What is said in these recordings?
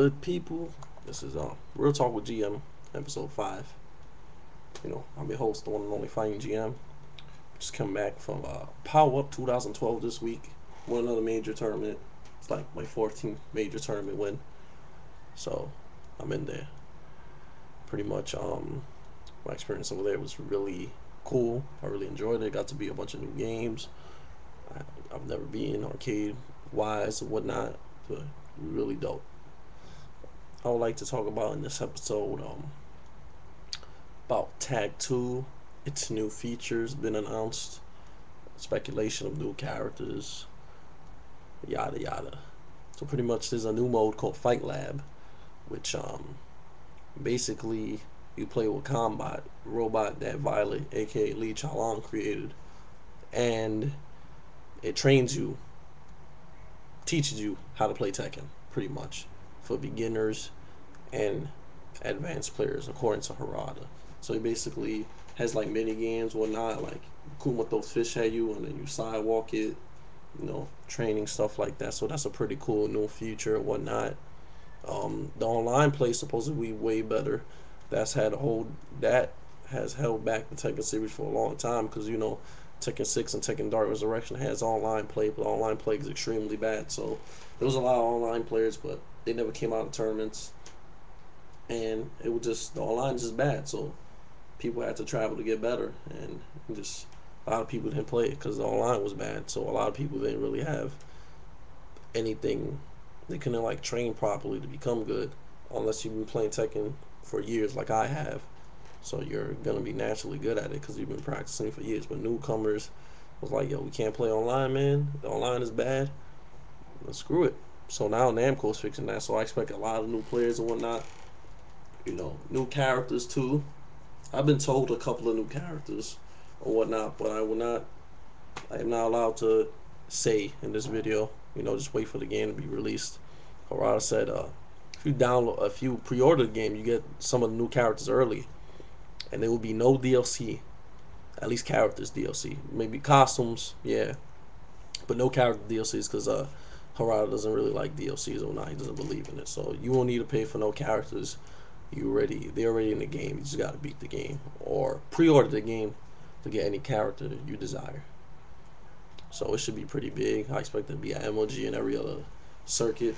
good, people? This is Real Talk with GM, episode 5. I'm your host, the one and only Fighting GM. Just come back from Power Up 2012 this week. Won another major tournament. It's like my 14th major tournament win. So I'm in there. Pretty much my experience over there was really cool. I really enjoyed it. Got to be a bunch of new games. I've never been arcade wise or whatnot, but really dope. I would like to talk about in this episode about Tag 2, its new features been announced, speculation of new characters, yada yada. So pretty much there's a new mode called Fight Lab, which basically you play with Combat, robot that Violet, aka Lee Chaolan, created, and it trains you, teaches you how to play Tekken, pretty much, for beginners and advanced players, according to Harada. So he basically has like mini games, whatnot, like Kuma throws fish at you and then you sidewalk it, training stuff like that. So that's a pretty cool new feature and whatnot. The online play is supposed to be way better. That has held back the Tekken series for a long time because Tekken 6 and Tekken Dark Resurrection has online play, but online play is extremely bad. So there was a lot of online players, but they never came out of tournaments, and it was just the online is just bad. So people had to travel to get better, and just a lot of people didn't play it because the online was bad. So a lot of people didn't really have anything. They couldn't like train properly to become good unless you've been playing Tekken for years like I have. So you're gonna be naturally good at it because you've been practicing for years. But newcomers was like, yo, we can't play online, man. The online is bad. Well, screw it. So now Namco's fixing that. So I expect a lot of new players and whatnot. New characters too. I've been told a couple of new characters or whatnot, but I am not allowed to say in this video. Just wait for the game to be released. Harada said, if you pre-order the game, you get some of the new characters early, and there will be no DLC. At least characters DLC, maybe costumes, yeah, but no character DLCs because Harada doesn't really like DLCs or not. He doesn't believe in it. So you won't need to pay for no characters. They're already in the game. You just gotta beat the game or pre-order the game to get any character you desire. So it should be pretty big. I expect it to be an MOG in every other circuit.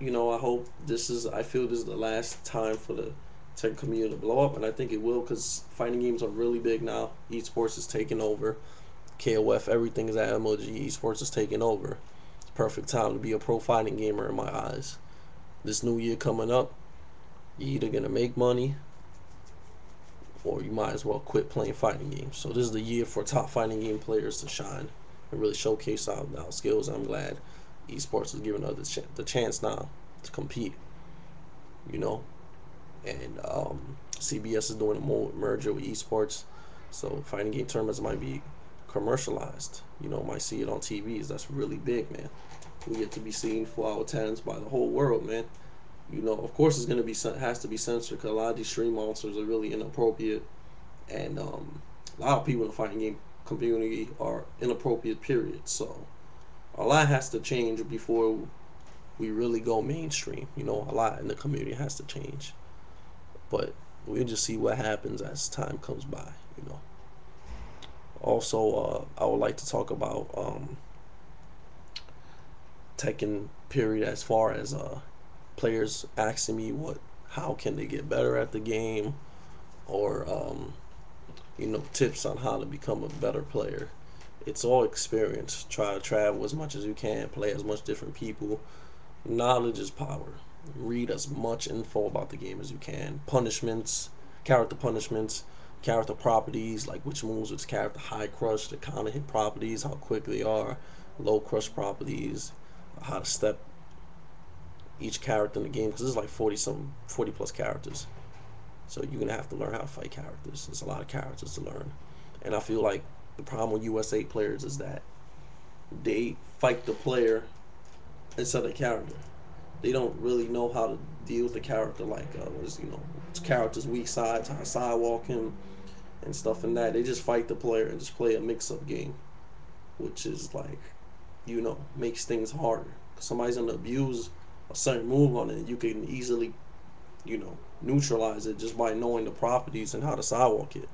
I feel this is the last time for the tech community to blow up, and I think it will because fighting games are really big now. Esports is taking over. KOF, everything is at MOG. Esports is taking over. It's perfect time to be a pro fighting gamer in my eyes. This new year coming up, you're either gonna make money or you might as well quit playing fighting games. So this is the year for top fighting game players to shine and really showcase our skills. I'm glad esports is giving us the chance now to compete. And CBS is doing a merger with esports, so fighting game tournaments might be commercialized. Might see it on TVs. That's really big, man. We get to be seen for our talents by the whole world, man. Of course, it's gonna be has to be censored because a lot of these stream monsters are really inappropriate, and a lot of people in the fighting game community are inappropriate. Period. So a lot has to change before we really go mainstream. A lot in the community has to change, but we'll just see what happens as time comes by. Also, I would like to talk about Tekken period as far as players asking me how can they get better at the game, or tips on how to become a better player. It's all experience. Try to travel as much as you can, play as much different people. Knowledge is power. Read as much info about the game as you can. Character punishments, character properties, like which moves which character, high crush, the counter hit properties, how quick they are, low crush properties, how to step each character in the game, because there's like 40 plus characters. So you're gonna have to learn how to fight characters. There's a lot of characters to learn, and I feel like the problem with USA players is that they fight the player instead of the character. They don't really know how to deal with the character, like character's weak sides, how to sidewalk him, and stuff and that. They just fight the player and just play a mix-up game, which is like, makes things harder. Somebody's gonna abuse a certain move on it, you can easily, neutralize it just by knowing the properties and how to sidewalk it.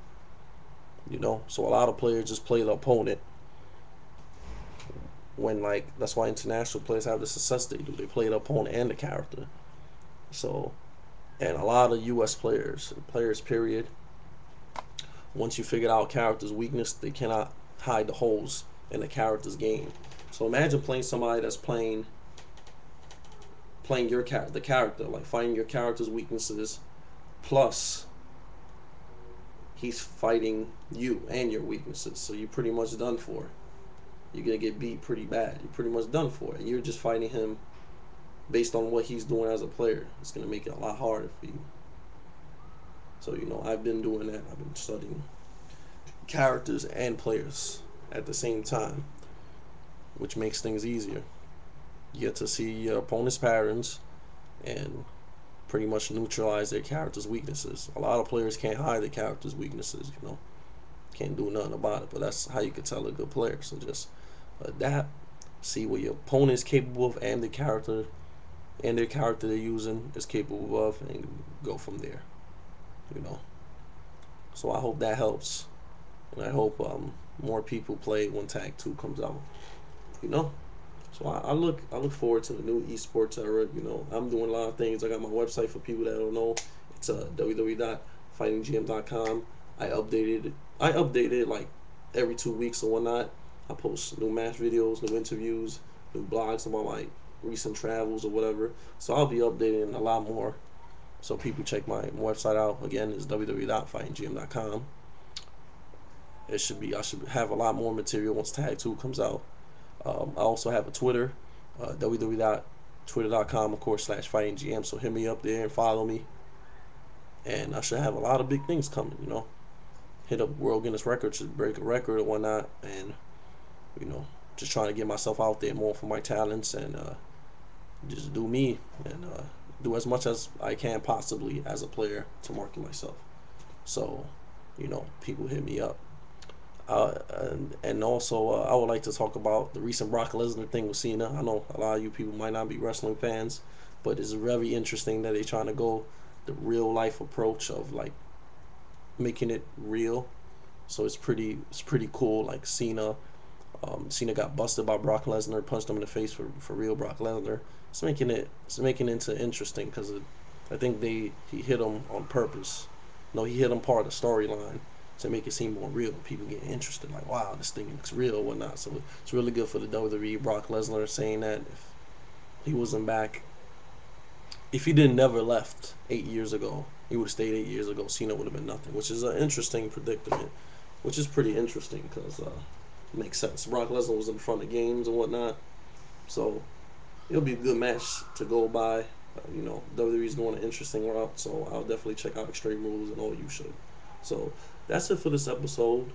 So a lot of players just play the opponent when, like, that's why international players have the success they do. They play the opponent and the character. So, and a lot of U.S. players period, once you figure out character's weakness, they cannot hide the holes in the character's game. So imagine playing somebody that's playing the character, like finding your character's weaknesses, plus he's fighting you and your weaknesses. So you're pretty much done for. You're gonna get beat pretty bad. You're pretty much done for. And you're just fighting him based on what he's doing as a player. It's gonna make it a lot harder for you. So I've been doing that. I've been studying characters and players at the same time, which makes things easier. You get to see your opponent's patterns and pretty much neutralize their character's weaknesses. A lot of players can't hide their character's weaknesses, can't do nothing about it, but that's how you can tell a good player. So just adapt, see what your opponent is capable of, and their character they're using is capable of, and go from there. So I hope that helps, and I hope more people play when Tag 2 comes out. So I look forward to the new esports era. I'm doing a lot of things. I got my website for people that don't know. It's www.fightinggm.com. I updated it like every 2 weeks or whatnot. I post new match videos, new interviews, new blogs about my recent travels or whatever. So I'll be updating a lot more. So people check my website out. Again, it's www.fightinggm.com. I should have a lot more material once Tag 2 comes out. I also have a Twitter, www.twitter.com, of course, /fightinggm. So hit me up there and follow me. And I should have a lot of big things coming, Hit up World Guinness Records to break a record or whatnot. And, just trying to get myself out there more for my talents and just do me and do as much as I can possibly as a player to market myself. So, people hit me up. And also, I would like to talk about the recent Brock Lesnar thing with Cena. I know a lot of you people might not be wrestling fans, but it's very interesting that they're trying to go the real life approach of like making it real. So it's pretty cool. Like Cena got busted by Brock Lesnar, punched him in the face for real Brock Lesnar. It's making it into interesting because I think he hit him on purpose. No, he hit him part of the storyline to make it seem more real. People get interested, like, wow, this thing looks real or whatnot. So it's really good for the WWE. Brock Lesnar saying that if he wasn't back, if he didn't never left 8 years ago, he would have stayed 8 years ago, Cena would have been nothing, which is an interesting predicament, which is pretty interesting because it makes sense. Brock Lesnar was in front of games and whatnot, so it'll be a good match to go by. WWE's going an interesting route, so I'll definitely check out Extreme Rules, and all you should. So that's it for this episode,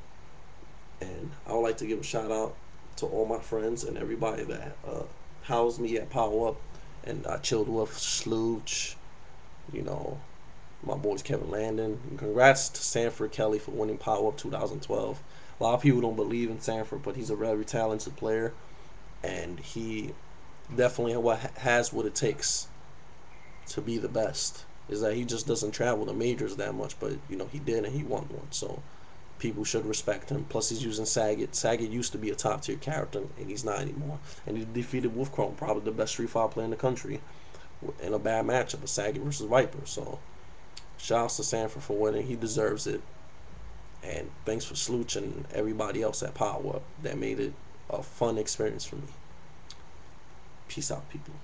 and I would like to give a shout out to all my friends and everybody that housed me at Power Up, and I chilled with Slooch, my boys Kevin Landon. And congrats to Sanford Kelly for winning Power Up 2012. A lot of people don't believe in Sanford, but he's a very talented player, and he definitely has what it takes to be the best. Is that he just doesn't travel the majors that much, but he did, and he won one, so people should respect him. Plus he's using Saget. Saget used to be a top tier character, and he's not anymore. And he defeated Wolf Chrome, probably the best Street Fighter player in the country, in a bad matchup, a Saget versus Viper. So shouts to Sanford for winning. He deserves it. And thanks for Slooch and everybody else at Power Up that made it a fun experience for me. Peace out, people.